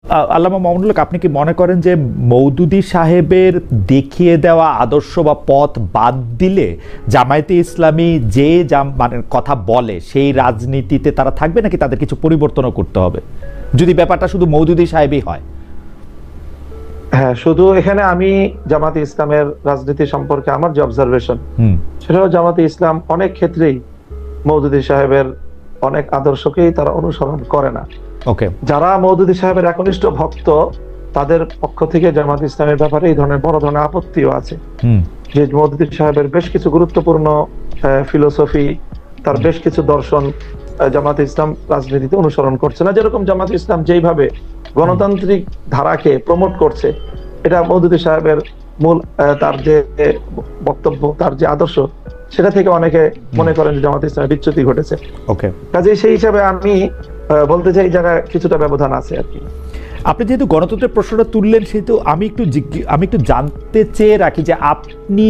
আল্লামা মামুনুল হক, আপনি কি মনে করেন যে মওদুদী সাহেবের দেখিয়ে দেওয়া আদর্শ বা পথ বাদ দিলে জামায়াতে ইসলামী যে মানে কথা বলে সেই রাজনীতিতে তারা থাকবে, নাকি তাদের কিছু পরিবর্তনও করতে হবে যদি ব্যাপারটা শুধু মওদুদী সাহেবই হয়? হ্যাঁ, শুধু এখানে আমি জামাতে ইসলামের রাজনীতি সম্পর্কে আমার যে অবজারভেশন, সেটা হলো জামাতে ইসলাম অনেক ক্ষেত্রেই মওদুদী সাহেবের অনেক আদর্শকেই তারা অনুসরণ করে না। ওকে, যারা মওদুদী সাহেবের একনিষ্ঠ ভক্ত তাদের পক্ষ থেকে জামাতে ইসলামের ব্যাপারে এই ধরনের বড় ধরনের আপত্তিও আছে যে মওদুদী সাহেবের বেশ কিছু গুরুত্বপূর্ণ ফিলোসফি, তার বেশ কিছু দর্শন জামাতে ইসলাম রাজনীতিতে অনুসরণ করছে না। যেরকম জামাতে ইসলাম যেইভাবে গণতান্ত্রিক ধারাকে প্রমোট করছে, এটা মওদুদী সাহেবের মূল তার যে বক্তব্য, তার যে আদর্শ, সেটা থেকে অনেকে মনে করেন যে জামাতে ইসলামের বিচ্যুতি ঘটেছে। ওকে, কাজেই সেই হিসাবে আমি বলতে চাই এই জায়গায় কিছুটা ব্যবধান আছে আর কি। আপনি যেহেতু গণতন্ত্রের প্রশ্নটা তুললেন, সেহেতু আমি একটু জানতে চেয়ে রাখি যে আপনি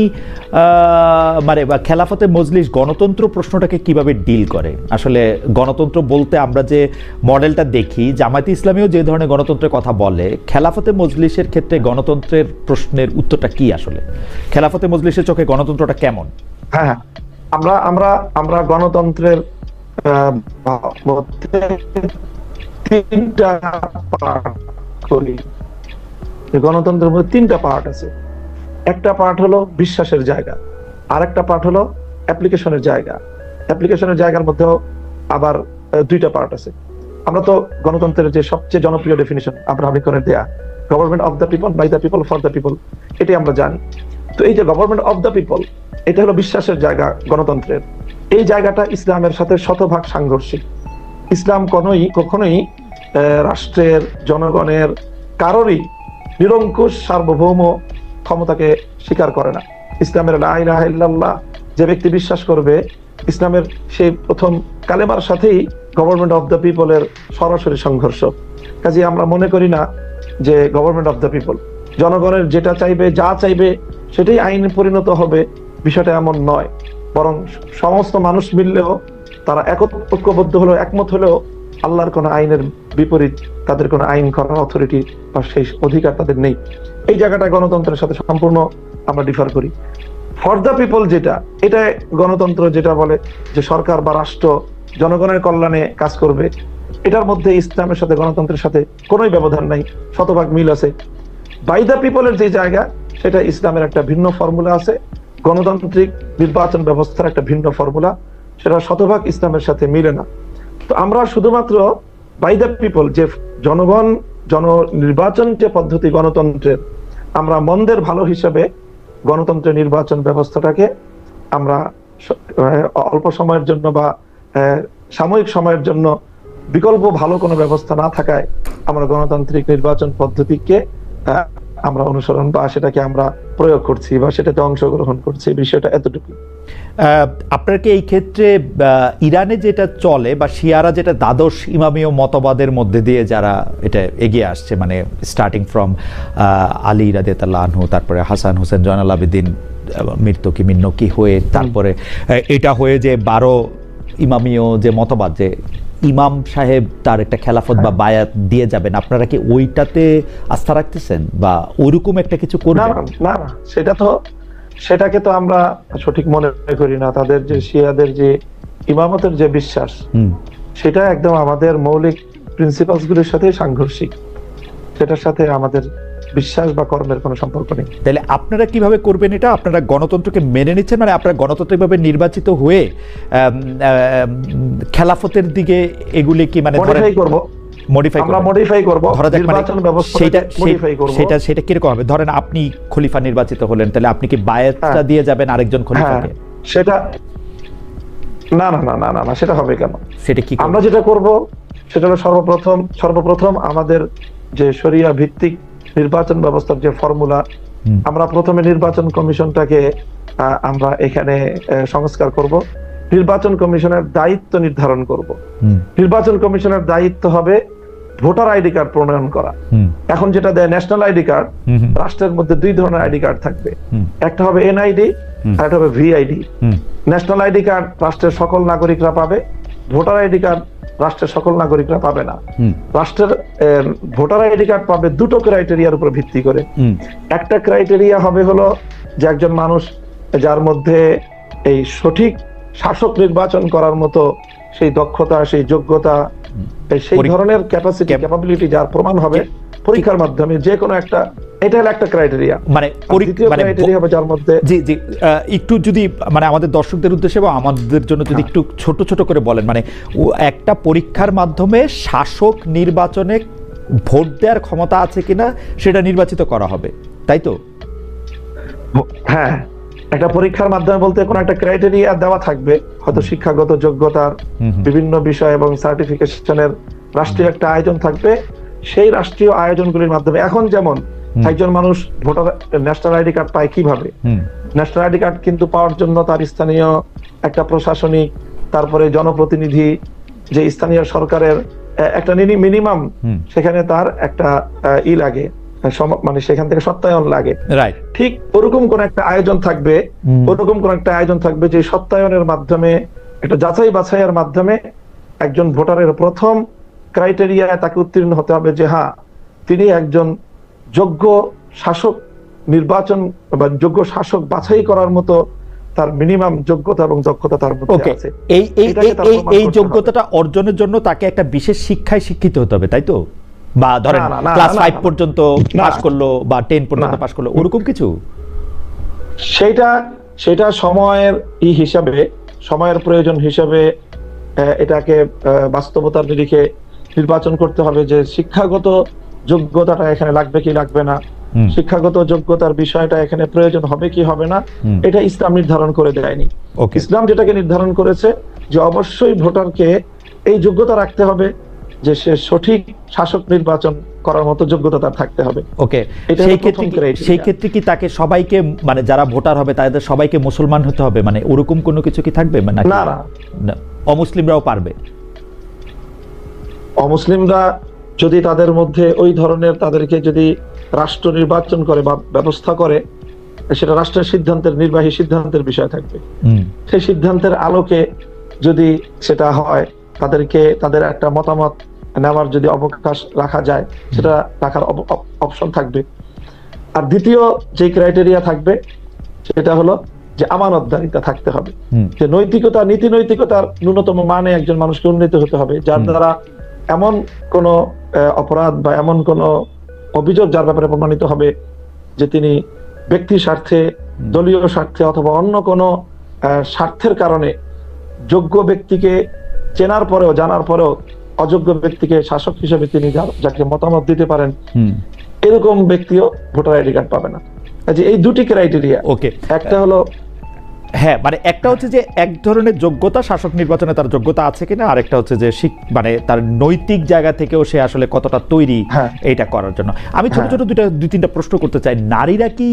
মানে খেলাফতে মজলিস গণতন্ত্র প্রশ্নটাকে কিভাবে ডিল করে। আসলে গণতন্ত্র বলতে আমরা যে মডেলটা দেখি, জামায়াতে ইসলামীও যে ধরনের গণতন্ত্রের কথা বলে, খেলাফতে মজলিসের ক্ষেত্রে গণতন্ত্রের প্রশ্নের উত্তরটা কি? আসলে খেলাফতে মজলিসের চোখে গণতন্ত্রটা কেমন? হ্যাঁ, আমরা আমরা আমরা গণতন্ত্রের তিনটা পার্ট করি। গণতন্ত্রের মধ্যে তিনটা পার্ট আছে। একটা পার্ট হলো বিশ্বাসের জায়গা, আর একটা পার্ট হলো অ্যাপ্লিকেশনের জায়গা। অ্যাপ্লিকেশনের জায়গার মধ্যেও আবার দুইটা পার্ট আছে। আমরা তো গণতন্ত্রের যে সবচেয়ে জনপ্রিয় ডেফিনিশন আব্রাহাম লিঙ্কনের দেয়া, government of the people, by the people, for the people, এটাই আমরা জানি। তো এই যে গভর্নমেন্ট অফ দ্য পিপল, এটা হলো বিশ্বাসের জায়গা গণতন্ত্রের। এই জায়গাটা ইসলামের সাথে শতভাগ সাংঘর্ষিক। ইসলাম কখনোই রাষ্ট্রের, জনগণের, কারোরই নিরঙ্কুশ সার্বভৌম ক্ষমতাকে স্বীকার করে না। ইসলামের লা ইলাহা ইল্লাল্লাহ যে ব্যক্তি বিশ্বাস করবে, ইসলামের সেই প্রথম কালেমার সাথেই গভর্নমেন্ট অফ দ্য পিপলের সরাসরি সংঘর্ষ। কাজে আমরা মনে করি না যে গভর্নমেন্ট অফ দ্য পিপল, জনগণের যেটা চাইবে, যা চাইবে সেটাই আইনে পরিণত হবে, বিষয়টা এমন নয়। বরং সমস্ত মানুষ মিললেও, তারা ঐক্যবদ্ধ হলেও, একমত হলেও আল্লাহর কোন আইনের বিপরীত তাদের কোনো আইন করার অথরিটি বা সেই অধিকার তাদের নেই। এই জায়গাটা গণতন্ত্রের সাথে সম্পূর্ণ আমরা ডিফার করি। ফর দ্য পিপল যেটা, এটা গণতন্ত্র যেটা বলে যে সরকার বা রাষ্ট্র জনগণের কল্যাণে কাজ করবে, এটার মধ্যে ইসলামের সাথে গণতন্ত্রের সাথে কোনোই ব্যবধান নাই, শতভাগ মিল আছে। বাই দ্য পিপলের যে জায়গা, সেটা ইসলামের একটা ভিন্ন ফর্মুলা আছে, গণতান্ত্রিক নির্বাচন ব্যবস্থার একটা ভিন্ন ফর্মুলা, সেটা শতভাগ ইসলামের সাথে মিলে না। তো আমরা শুধুমাত্র বাই দ্য পিপল, যে জনগণ নির্বাচন যে পদ্ধতি গণতন্ত্রের, আমরা মন্দের ভালো হিসাবে গণতন্ত্রের নির্বাচন ব্যবস্থাটাকে আমরা অল্প সময়ের জন্য বা সাময়িক সময়ের জন্য বিকল্প ভালো কোনো ব্যবস্থা না থাকায় আমরা গণতান্ত্রিক নির্বাচন পদ্ধতিকে আমরা অনুসরণ বা সেটাকে আমরা প্রয়োগ করছি বা সেটাতে অংশগ্রহণ করছি, বিষয়টা এতটুকু। আপনার কি এই ক্ষেত্রে ইরানে যেটা চলে বা শিয়ারা যেটা দ্বাদশ ইমামীয় মতবাদের মধ্যে দিয়ে যারা এটা এগিয়ে আসছে, মানে স্টার্টিং ফ্রম আলী রাদিয়াল্লাহু আনহু, তারপরে হাসান হোসেন জয়নাল আবেদিন মির্তকি মিন্নকি হয়ে, তারপরে এটা হয়ে যে 12 ইমামীয় যে মতবাদ, যে ইমাম সাহেব তার একটা খেলাফত বা বায়াত দিয়ে যাবেন, আপনারা কি ওইটাতে আস্থা রাখতেছেন বা ওইরকম একটা কিছু করবেন? না, সেটাকে তো আমরা সঠিক মনে করি না। তাদের যে শিয়াদের যে ইমামতের যে বিশ্বাস, সেটা একদম আমাদের মৌলিক প্রিন্সিপালস গুলির সাথে সাংঘর্ষিক। সেটার সাথে আমাদের বিশ্বাস বা কর্মের কোনো সম্পর্ক নেই। তাহলে আপনারা কিভাবে করবেন এটা? আপনারা গণতন্ত্রকে মেনে নিচ্ছেন, মানে আপনারা গণতন্ত্রিকভাবে নির্বাচিত হয়ে খেলাফতের দিকে এগুলি কি মানে মডিফাই করব, নির্বাচন ব্যবস্থা মডিফাই করব। সেটা কিরকম হবে? ধরেন আপনি খলিফা নির্বাচিত হলেন, তাহলে আপনি কি বায়াতটা দিয়ে যাবেন আরেকজন খলিফাকে? সেটা না, সেটা হবে কেন? সেটা কি আমরা যেটা করব সেটা হলো সর্বপ্রথম আমাদের যে শরিয়া ভিত্তিক নির্বাচন ব্যবস্থার যে ফর্মুলা, আমরা প্রথমে নির্বাচন কমিশনটাকে আমরা এখানে সংস্কার করব। নির্বাচন কমিশনের দায়িত্ব নির্ধারণ করব। নির্বাচন কমিশনের দায়িত্ব হবে ভোটার আইডি কার্ড প্রণয়ন করা। এখন যেটা দেয় ন্যাশনাল আইডি কার্ড, রাষ্ট্রের মধ্যে দুই ধরনের আইডি কার্ড থাকবে, একটা হবে এনআইডি আর একটা হবে ভিআইডি। ন্যাশনাল আইডি কার্ড রাষ্ট্রের সকল নাগরিকরা পাবে, ভোটার আইডি কার্ড রাষ্ট্রের সকল নাগরিকরা পাবে না। হুম, রাষ্ট্রের ভোটার আইডি কার্ড পাবে দুটো ক্রাইটেরিয়ার উপর ভিত্তি করে। হুম, একটা ক্রাইটেরিয়া হবে হলো যে একজন মানুষ যার মধ্যে এই সঠিক শাসক নির্বাচন করার মতো সেই দক্ষতা, সেই যোগ্যতা, সেই ধরনের ক্যাপাবিলিটি যার প্রমাণ হবে পরীক্ষার মাধ্যমে যে কোনো একটা, এটা হলো একটা ক্রাইটেরিয়া। মানে দ্বিতীয় ক্রাইটেরিয়া হবে যার মধ্যে জি জি একটু যদি মানে আমাদের দর্শকদের উদ্দেশ্যে বা আমাদের জন্য যদি একটু ছোট ছোট করে বলেন, মানে একটা পরীক্ষার মাধ্যমে শাসক নির্বাচনে ভোট দেওয়ার ক্ষমতা আছে কিনা সেটা নির্বাচিত করা হবে, তাই তো? হ্যাঁ, একটা পরীক্ষার মাধ্যমে বলতে কোনো একটা ক্রাইটেরিয়া দেওয়া থাকবে, হয়তো শিক্ষাগত যোগ্যতার বিভিন্ন বিষয় এবং সার্টিফিকেশনের রাষ্ট্রীয় একটা আয়োজন থাকবে। সেই রাষ্ট্রীয় আয়োজনগুলির মাধ্যমে এখন যেমন একজন মানুষ ভোটার ন্যাশনাল আইডি কার্ড পায় কিভাবে? ন্যাশনাল আইডি কার্ড কিন্তু পাওয়ার জন্য তার স্থানীয় একটা প্রশাসনিক, তারপরে জনপ্রতিনিধি, যে স্থানীয় সরকারের একটা মিনিমাম সেখানে তার একটা লাগে, মানে সেখান থেকে সত্যায়ন লাগে। ঠিক ওরকম কোন একটা আয়োজন থাকবে, ওরকম কোন একটা আয়োজন থাকবে যে সত্যায়নের মাধ্যমে, একটা যাচাই বাছাইয়ের মাধ্যমে একজন ভোটারের প্রথম ক্রাইটেরিয়া তাকে উত্তীর্ণ হতে হবে যে হ্যাঁ, তিনি একজন যোগ্য শাসক নির্বাচন বা যোগ্য শাসক বাছাই করার মতো তার মিনিমাম যোগ্যতা এবং দক্ষতা তার মধ্যে আছে। এই যোগ্যতাটা অর্জনের জন্য তাকে একটা বিশেষ শিক্ষায় শিক্ষিত হতে হবে, তাই তো? বা ধরেন ক্লাস 5 পর্যন্ত পাস করলো বা 10 পর্যন্ত পাস করলো, ওরকম কিছু? সেটা সময়ের হিসাবে, সময়ের প্রয়োজন হিসাবে এটাকে বাস্তবতার নিরিখে নির্বাচন করতে হবে যে শিক্ষাগত যোগ্যতাটা এখানে লাগবে কি লাগবে না, শিক্ষাগত যোগ্যতার বিষয়টা এখানে প্রয়োজন হবে কি হবে না, এটা ইসলাম নির্ধারণ করে দেয়নি। ইসলাম যেটাকে নির্ধারণ করেছে যে অবশ্যই ভোটারকে এই যোগ্যতা রাখতে হবে যে সে সঠিক শাসক নির্বাচন করার মতো যোগ্যতা তার থাকতে হবে। ওকে, সেই ক্ষেত্রে কি তাকে সবাইকে, মানে যারা ভোটার হবে তাদের সবাইকে মুসলমান হতে হবে, মানে ওরকম কোনো কিছু কি থাকবে? না না, অমুসলিমরাও পারবে? অমুসলিমরা যদি তাদের মধ্যে ওই ধরনের, তাদেরকে যদি রাষ্ট্র নির্বাচন করে বা ব্যবস্থা করে, সেটা রাষ্ট্রের সিদ্ধান্তের, নির্বাহী সিদ্ধান্তের বিষয় থাকবে। সেই সিদ্ধান্তের আলোকে যদি সেটা হয়, তাদেরকে তাদের একটা মতামত নেওয়ার যদি অবকাশ রাখা যায়, সেটা রাখার অপশন থাকবে। আর দ্বিতীয় যে ক্রাইটেরিয়া থাকবে সেটা হলো যে আমানতদারিতা থাকতে হবে, যে নৈতিকতা, নীতি নৈতিকতার ন্যূনতম মানে একজন মানুষকে উন্নীত হতে হবে, যার দ্বারা এমন কোন অপরাধ বা এমন কোন অভিযোগ যার ব্যাপারে প্রমাণিত হবে যে তিনি ব্যক্তি স্বার্থে, দলীয় স্বার্থে অথবা অন্য কোন স্বার্থের কারণে যোগ্য ব্যক্তিকে চেনার পরেও, জানার পরেও অযোগ্য ব্যক্তিকে শাসক হিসেবে তিনি যাকে মতামত দিতে পারেন, এরকম ব্যক্তিও ভোটার আইডি কার্ড পাবে না। এই দুটি ক্রাইটেরিয়া। ওকে, একটা হলো হ্যাঁ, মানে একটা হচ্ছে যে এক ধরনের যোগ্যতা, শাসক নির্বাচনে তার যোগ্যতা আছে কিনা, আর একটা হচ্ছে যে মানে তার নৈতিক জায়গা থেকেও সে আসলে কতটা তৈরি এইটা করার জন্য। আমি ছোট ছোট দুই তিনটা প্রশ্ন করতে চাই। নারীরা কি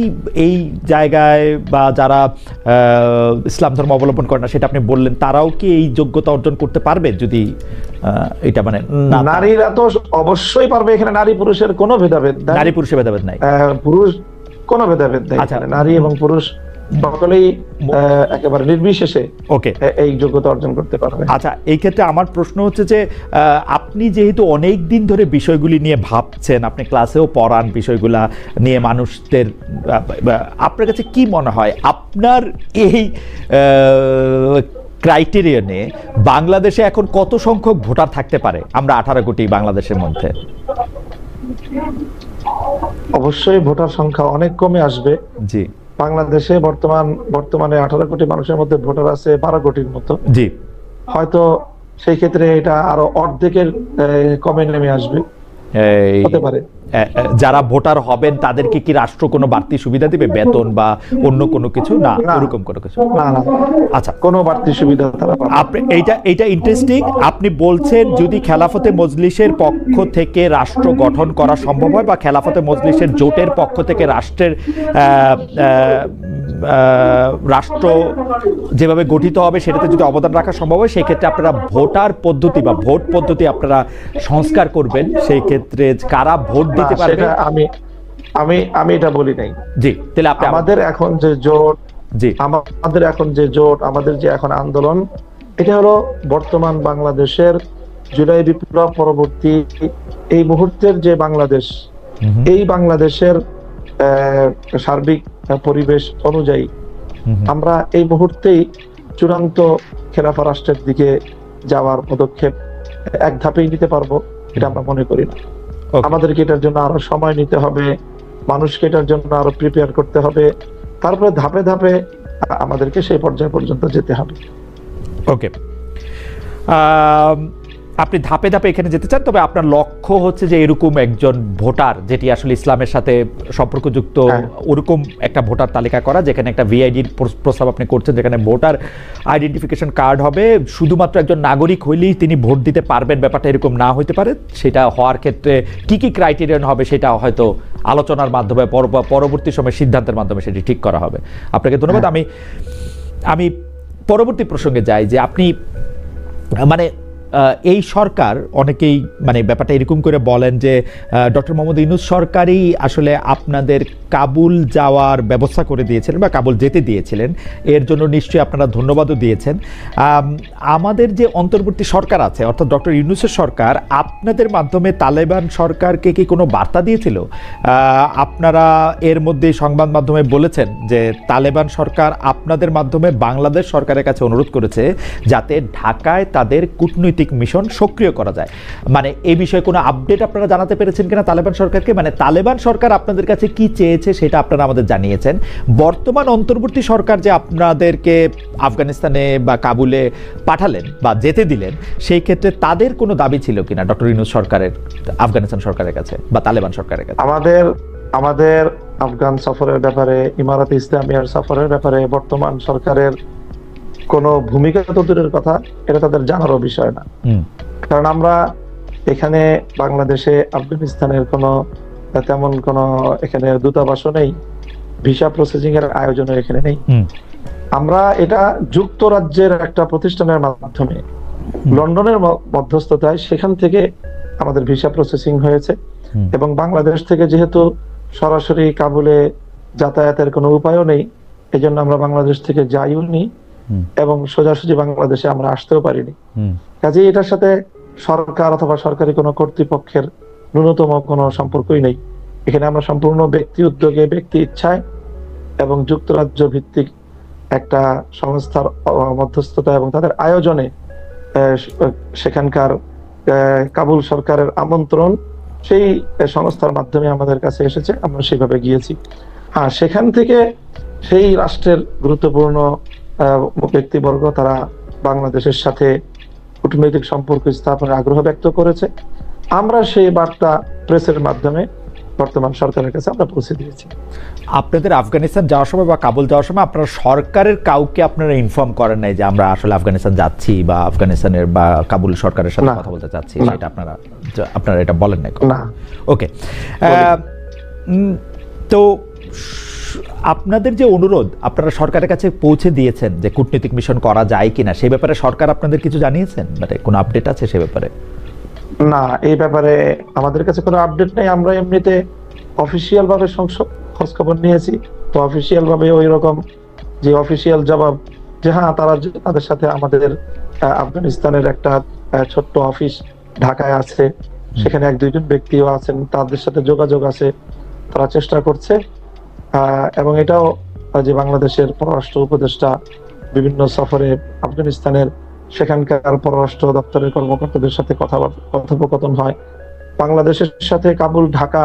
এই জায়গায়, বা যারা ইসলাম ধর্ম অবলম্বন করে না সেটা আপনি বললেন, তারাও কি এই যোগ্যতা অর্জন করতে পারবে যদি এটা মানে? নারীরা তো অবশ্যই পারবে, এখানে নারী পুরুষের কোনো ভেদাভেদ নাই, নারী পুরুষের ভেদাভেদ নাই, পুরুষ কোনো ভেদাভেদ নাই, নারী এবং পুরুষ সকলেই একেবারে নির্বিশেষে এই যোগ্যতা অর্জন করতে পারবে। আচ্ছা, এই ক্ষেত্রে আমার প্রশ্ন হচ্ছে যে আপনি যেহেতু অনেক দিন ধরে বিষয়গুলি নিয়ে ভাবছেন, আপনি ক্লাসেও পড়ান বিষয়গুলা নিয়ে মানুষদের, আপনার কাছে কি মনে হয় আপনার এই ক্রাইটেরিয়ানে বাংলাদেশে এখন কত সংখ্যক ভোটার থাকতে পারে? আমরা 18 কোটি বাংলাদেশের মধ্যে। অবশ্যই ভোটার সংখ্যা অনেক কমে আসবে। জি, বাংলাদেশে বর্তমানে 18 কোটি মানুষের মধ্যে ভোটার আছে 12 কোটির মতো। জি, হয়তো সেই ক্ষেত্রে এটা আরো অর্ধেকের কমে নেমে আসবে, হতে পারে। যারা ভোটার হবেন তাদেরকে কি রাষ্ট্র কোনো বাড়তি সুবিধা দিবে, বেতন বা অন্য কোনো কিছু? না, এরকম কোনো কিছু না। আচ্ছা, কোনো বাড়তি সুবিধা তারা পাবে। আপনি এইটা ইন্টারেস্টিং। আপনি বলছেন যদি খেলাফতে মজলিসের পক্ষ থেকে রাষ্ট্র গঠন করা সম্ভব হয়, বা খেলাফতে মজলিসের জোটের পক্ষ থেকে রাষ্ট্র যেভাবে গঠিত হবে সেটাতে যদি অবদান রাখা সম্ভব হয়, সেই ক্ষেত্রে আপনারা ভোটার পদ্ধতি বা ভোট পদ্ধতি আপনারা সংস্কার করবেন। সেই ক্ষেত্রে কারা ভোট দিতে পারবে? আমি এটা বলি নাই। জি, তাহলে আপনি আমাদের এখন যে জোট, আমাদের যে এখন আন্দোলন, এটা হলো বর্তমান বাংলাদেশের জুলাই বিপ্লব পরবর্তী এই মুহূর্তের যে বাংলাদেশ, এই বাংলাদেশের সার্বিক পরিবেশ অনুযায়ী আমরা এই মুহূর্তেই চূড়ান্ত খেলাফা রাষ্ট্রের দিকে যাওয়ার পদক্ষেপ এক ধাপেই নিতে পারবো এটা আমরা মনে করি না। আমাদেরকে এটার জন্য আরো সময় নিতে হবে, মানুষকে এটার জন্য আরো প্রিপেয়ার করতে হবে, তারপরে ধাপে ধাপে আমাদেরকে সেই পর্যায় পর্যন্ত যেতে হবে। ওকে, আপনি ধাপে ধাপে এখানে যেতে চান, তবে আপনার লক্ষ্য হচ্ছে যে এরকম একজন ভোটার যেটি আসলে ইসলামের সাথে সম্পর্কযুক্ত, ওরকম একটা ভোটার তালিকা করা যেখানে একটা ভিআইডির প্রস্তাব আপনি করছেন, যেখানে ভোটার আইডেন্টিফিকেশন কার্ড হবে, শুধুমাত্র একজন নাগরিক হইলেই তিনি ভোট দিতে পারবেন, ব্যাপারটা এরকম না হইতে পারে। সেটা হওয়ার ক্ষেত্রে কি কি ক্রাইটেরিয়ান হবে সেটা হয়তো আলোচনার মাধ্যমে পরবর্তী সময় সিদ্ধান্তের মাধ্যমে সেটি ঠিক করা হবে। আপনাকে ধন্যবাদ। আমি পরবর্তী প্রসঙ্গে যাই যে আপনি মানে এই সরকার, অনেকেই মানে ব্যাপারটা এরকম করে বলেন যে ডক্টর মোহাম্মদ ইউনূস সরকারই আসলে আপনাদের কাবুল যাওয়ার ব্যবস্থা করে দিয়েছিলেন বা কাবুল যেতে দিয়েছিলেন, এর জন্য নিশ্চয়ই আপনারা ধন্যবাদও দিয়েছেন। আমাদের যে অন্তর্বর্তী সরকার আছে অর্থাৎ ডক্টর ইউনূসের সরকার, আপনাদের মাধ্যমে তালেবান সরকারকে কি কোনো বার্তা দিয়েছিল? আপনারা এর মধ্যে সংবাদ মাধ্যমে বলেছেন যে তালেবান সরকার আপনাদের মাধ্যমে বাংলাদেশ সরকারের কাছে অনুরোধ করেছে যাতে ঢাকায় তাদের কূটনৈতিক মিশন সক্রিয় করা যায়। মানে এই বিষয়ে কোনো আপডেট আপনারা জানাতে পেরেছেন কিনা তালেবান সরকারকে? মানে তালেবান সরকার আপনাদের কাছে কি চেয়েছে সেটা আপনারা আমাদের জানিয়েছেন। বর্তমান অন্তর্বর্তী সরকার যে আপনাদেরকে আফগানিস্তানে বা কাবুলে পাঠালেন বা যেতে দিলেন, সেই ক্ষেত্রে তাদের কোনো দাবি ছিল কিনা ডক্টর ইউনূস সরকারের আফগানিস্তান সরকারের কাছে বা তালেবান সরকারের কাছে? আমাদের আফগান সফরের ব্যাপারে, ইমারাতে ইসলামিয়ার সফরের ব্যাপারে বর্তমান সরকারের কোন ভূমিকা তো দূরের কথা, এটা তাদের জানারও বিষয় না। কারণ আমরা এখানে বাংলাদেশে আফগানিস্তানের তেমন এখানে দূতাবাসও নেই, ভিসা প্রসেসিং এর আয়োজনের এখানে নেই। আমরা এটা যুক্তরাজ্যের একটা প্রতিষ্ঠানের মাধ্যমে লন্ডনের মধ্যস্থতায় সেখান থেকে আমাদের ভিসা প্রসেসিং হয়েছে, এবং বাংলাদেশ থেকে যেহেতু সরাসরি কাবুলে যাতায়াতের কোনো উপায়ও নেই, এজন্য আমরা বাংলাদেশ থেকে যাইও নি এবং সোজাসুজি বাংলাদেশে আমরা আসতেও পারিনি। কাজেই এটার সাথে সরকার অথবা সরকারি কোনো কর্তৃপক্ষের ন্যূনতম কোনো সম্পর্কই নেই। এখানে আমরা সম্পূর্ণ ব্যক্তি উদ্যোগে, ব্যক্তি ইচ্ছায় এবং যুক্তরাজ্য ভিত্তিক একটা সংস্থার মধ্যস্থতা এবং তাদের আয়োজনে সেখানকার কাবুল সরকারের আমন্ত্রণ সেই সংস্থার মাধ্যমে আমাদের কাছে এসেছে, আমরা সেভাবে গিয়েছি। সেখান থেকে সেই রাষ্ট্রের গুরুত্বপূর্ণ ব্যক্তিবর্গ তারা বাংলাদেশের সাথে কূটনৈতিক সম্পর্ক স্থাপনের আগ্রহ ব্যক্ত করেছে। আমরা সেই বার্তা প্রেসের মাধ্যমে বর্তমান সরকারের কাছে আমরা পৌঁছে দিয়েছি। আপনাদের আফগানিস্তান যাওয়ার সময় বা কাবুল যাওয়ার সময় আপনারা সরকারের কাউকে আপনারা ইনফর্ম করেন নাই যে আমরা আসলে আফগানিস্তান যাচ্ছি বা আফগানিস্তানের বা কাবুল সরকারের সাথে কথা বলতে চাচ্ছি, সেটা আপনারা এটা বলেন নাই? না। ওকে, তো আপনাদের যে অনুরোধ আপনারা সরকারের কাছে পৌঁছে দিয়েছেন যে কূটনৈতিক মিশন করা যায় কিনা, সেই ব্যাপারে সরকার আপনাদের কিছু জানিয়েছেন? মানে কোনো আপডেট আছে সে ব্যাপারে? না, এই ব্যাপারে আমাদের কাছে কোনো আপডেট নেই। আমরা এমনিতে অফিসিয়াল ভাবে খোঁজ খবর নিয়েছি, তো অফিসিয়াল ভাবে ওই রকম যে অফিসিয়াল জবাব যে হ্যাঁ তাদের সাথে আমাদের আফগানিস্তানের একটা ছোট্ট অফিস ঢাকায় আছে, সেখানে 1-2 জন ব্যক্তিও আছেন, তাদের সাথে যোগাযোগ আছে, তারা চেষ্টা করছে। এবং এটাও যে বাংলাদেশের পররাষ্ট্র উপদেষ্টা বিভিন্ন সফরে আফগানিস্তানের সেখানকার পররাষ্ট্র দপ্তরের কর্মকর্তাদের সাথে কথোপকথন হয়। বাংলাদেশের সাথে Kabul Dhaka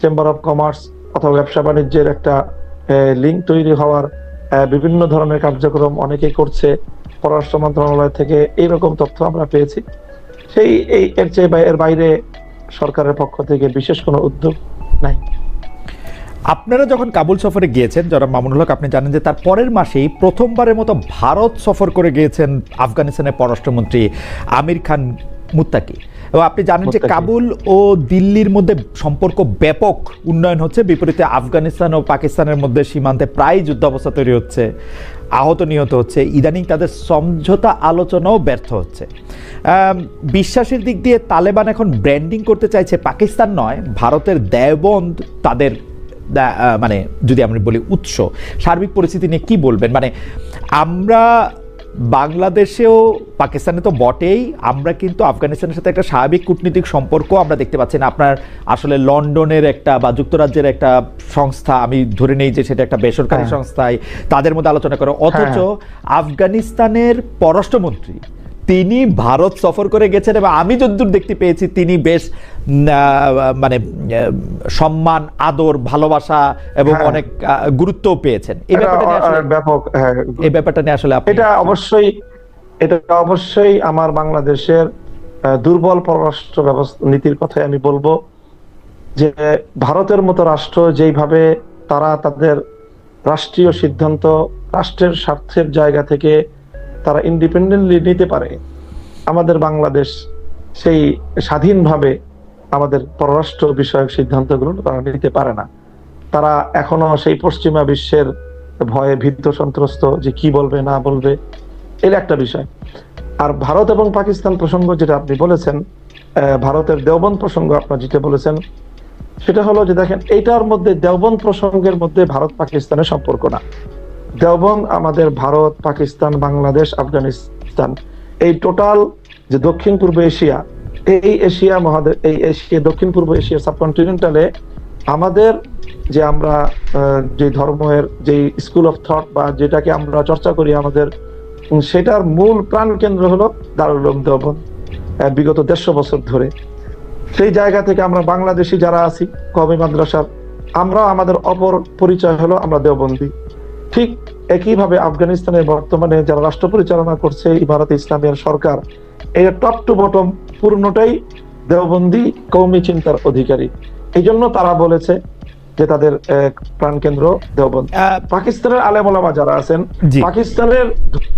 chamber of commerce অথবা ব্যবসা বাণিজ্যের একটা লিঙ্ক তৈরি হওয়ার বিভিন্ন ধরনের কার্যক্রম অনেকেই করছে। পররাষ্ট্র মন্ত্রণালয় থেকে এইরকম তথ্য আমরা পেয়েছি। এর বাইরে সরকারের পক্ষ থেকে বিশেষ কোনো উদ্যোগ নাই। আপনারা যখন কাবুল সফরে গিয়েছেন, যারা মামুনুল হক, আপনি জানেন যে তার পরের মাসেই প্রথমবারের মতো ভারত সফর করে গিয়েছেন আফগানিস্তানের পররাষ্ট্রমন্ত্রী আমির খান মুত্তাকি। এবং আপনি জানেন যে কাবুল ও দিল্লির মধ্যে সম্পর্ক ব্যাপক উন্নয়ন হচ্ছে, বিপরীতে আফগানিস্তান ও পাকিস্তানের মধ্যে সীমান্তে প্রায় যুদ্ধাবস্থা তৈরি হচ্ছে, আহত নিহত হচ্ছে, ইদানিং তাদের সমঝোতা আলোচনাও ব্যর্থ হচ্ছে। বিশ্বাসের দিক দিয়ে তালেবান এখন ব্র্যান্ডিং করতে চাইছে পাকিস্তান নয়, ভারতের দেওবন্দ তাদের মানে যদি আমরা বলি উৎস। সার্বিক পরিস্থিতি নিয়ে কি বলবেন? মানে আমরা বাংলাদেশেও পাকিস্তানে তো বটেই, আমরা কিন্তু আফগানিস্তানের সাথে একটা স্বাভাবিক কূটনীতিক সম্পর্ক আমরা দেখতে পাচ্ছি না। আপনার আসলে লন্ডনের একটা বা যুক্তরাজ্যের একটা সংস্থা, আমি ধরে নেই যে সেটা একটা বেসরকারি সংস্থায়, তাদের মধ্যে আলোচনা করে, অথচ আফগানিস্তানের পররাষ্ট্রমন্ত্রী তিনি ভারত সফর করে গেছেন এবং আমি যতদূর দেখতে পেয়েছি তিনি বেশ মানে সম্মান, আদর, ভালোবাসা এবং অনেক গুরুত্ব পেয়েছেন। এই ব্যাপারটা নিয়ে আসলে এটা অবশ্যই আমার বাংলাদেশের দুর্বল পররাষ্ট্র ব্যবস্থা নীতির কথাই আমি বলবো, যে ভারতের মতো রাষ্ট্র যেইভাবে তারা তাদের রাষ্ট্রীয় সিদ্ধান্ত রাষ্ট্রের স্বার্থের জায়গা থেকে তারা ইন্ডিপেন্ডেন্টলি নিতে পারে, আমাদের বাংলাদেশ সেই স্বাধীনভাবে আমাদের পররাষ্ট্র বিষয়ক সিদ্ধান্তগুলো তারা নিতে পারে না। তারা এখনো সেই পশ্চিমা বিশ্বের ভয়ে ভীত সন্ত্রস্ত, যে কি বলবে না বলবে, এর একটা বিষয়। আর ভারত এবং পাকিস্তান প্রসঙ্গ যেটা আপনি বলেছেন, ভারতের দেওবন্দ প্রসঙ্গ আপনার যেটা বলেছেন, সেটা হলো যে দেখেন, এইটার মধ্যে দেওবন্দ প্রসঙ্গের মধ্যে ভারত পাকিস্তানের সম্পর্ক না। দেওবন্দ আমাদের ভারত, পাকিস্তান, বাংলাদেশ, আফগানিস্তান, এই টোটাল যে দক্ষিণ পূর্ব এশিয়া, এই এশিয়া মহাদেশ, এই এশিয়া দক্ষিণ পূর্ব এশিয়া সাবকন্টিনেন্টালে আমাদের যে আমরা যে ধর্মের যে স্কুল অফ থট বা যেটাকে আমরা চর্চা করি আমাদের, সেটার মূল প্রাণ কেন্দ্র হলো দারুল উলুম দেওবন্দ বিগত 150 বছর ধরে। সেই জায়গা থেকে আমরা বাংলাদেশি যারা আছি কওমি মাদ্রাসার, আমরা আমাদের অপর পরিচয় হলো আমরা দেওবন্দি। ঠিক একইভাবে আফগানিস্তানের বর্তমানে যারা রাষ্ট্র পরিচালনা করছে ইমারতে ইসলামিয়ার সরকার, এর টপ টু বটম পূর্ণটাই দেওবন্দি কওমি চিন্তার অধিকারী। এই জন্য তারা বলেছে যে তাদের প্রাণকেন্দ্র দেওবন্দ। পাকিস্তানের আলেম ওলামা যারা আছেন, পাকিস্তানের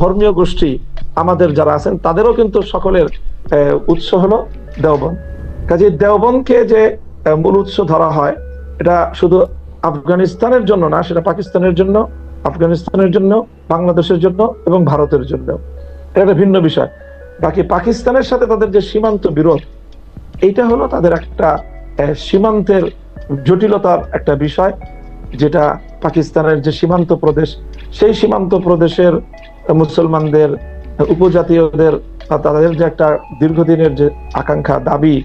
ধর্মীয় গোষ্ঠী আমাদের যারা আছেন, তাদেরও কিন্তু সকলের উৎস হলো দেওবন্দ। কাজে দেওবন্দকে যে মূল উৎস ধরা হয়, এটা শুধু আফগানিস্তানের জন্য না, সেটা পাকিস্তানের জন্য, আফগানিস্তানের জন্য, বাংলাদেশের জন্য এবং ভারতের জন্য। এটা একটা ভিন্ন বিষয়। বাকি পাকিস্তানের সাথে তাদের যে সীমান্ত বিরোধ, এইটা হলো তাদের একটা সীমান্তের জটিলতার একটা বিষয়, যেটা পাকিস্তানের যে সীমান্ত প্রদেশ, সেই সীমান্ত প্রদেশের মুসলমানদের, উপজাতীয়দের, তাদের যে একটা দীর্ঘদিনের যে আকাঙ্ক্ষা, দাবি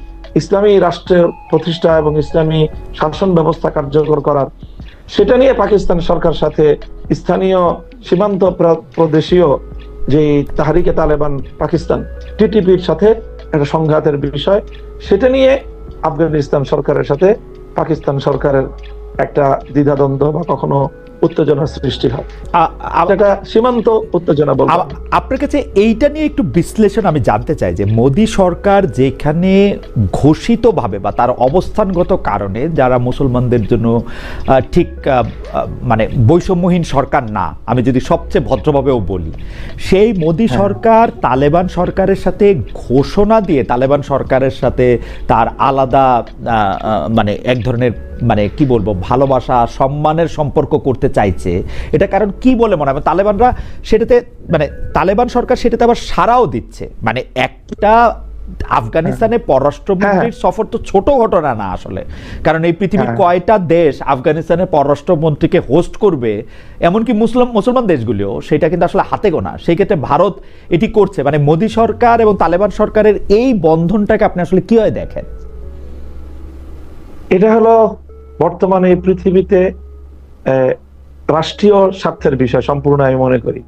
ইসলামী রাষ্ট্রের প্রতিষ্ঠা এবং ইসলামী শাসন ব্যবস্থা কার্যকর করার, সেটা নিয়ে পাকিস্তান সরকার সাথে স্থানীয় সীমান্ত প্রদেশীয় যে তাহরিকে তালেবান পাকিস্তান টিটিপির সাথে একটা সংঘাতের বিষয়, সেটা নিয়ে আফগানিস্তান সরকারের সাথে পাকিস্তান সরকারের একটা দ্বিধাদ্বন্দ্ব বা কখনো উত্তেজনার সৃষ্টি হয়। এটা সীমান্ত উত্তেজনা বলবো। আপনার কাছে এইটা নিয়ে একটু বিশ্লেষণ আমি জানতে চাই, যে মোদী সরকার যেখানে ঘোষিতভাবে বা তার অবস্থানগত কারণে যারা মুসলমানদের জন্য ঠিক মানে বৈষম্যহীন সরকার না, আমি যদি সবচেয়ে ভদ্রভাবেও বলি, সেই মোদী সরকার তালেবান সরকারের সাথে ঘোষণা দিয়ে তালেবান সরকারের সাথে তার আলাদা মানে এক ধরনের মানে কি বলবো ভালোবাসা সম্মানের সম্পর্ক করতে চাইছে। এটা কারণ কি বলে মনে হয়? তালেবানরা সেটাতে মানে তালেবান সরকার সেটাতে আবার সাড়াও দিচ্ছে। মানে একটা আফগানিস্তানের পররাষ্ট্রমন্ত্রীর সফর তো ছোট ঘটনা না আসলে, কারণ এই পৃথিবীর কয়টা দেশ আফগানিস্তানের পররাষ্ট্রমন্ত্রীকে হোস্ট করবে, এমনকি মুসলমান দেশগুলিও, সেটা কিন্তু আসলে হাতে গোনা। সেই ক্ষেত্রে ভারত এটি করছে। মানে মোদী সরকার এবং তালেবান সরকারের এই বন্ধনটাকে আপনি আসলে কিভাবে দেখেন? এটা হলো বর্তমানে পৃথিবীতে রাষ্ট্রীয় স্বার্থের বিষয় সম্পূর্ণ আমি মনে করি।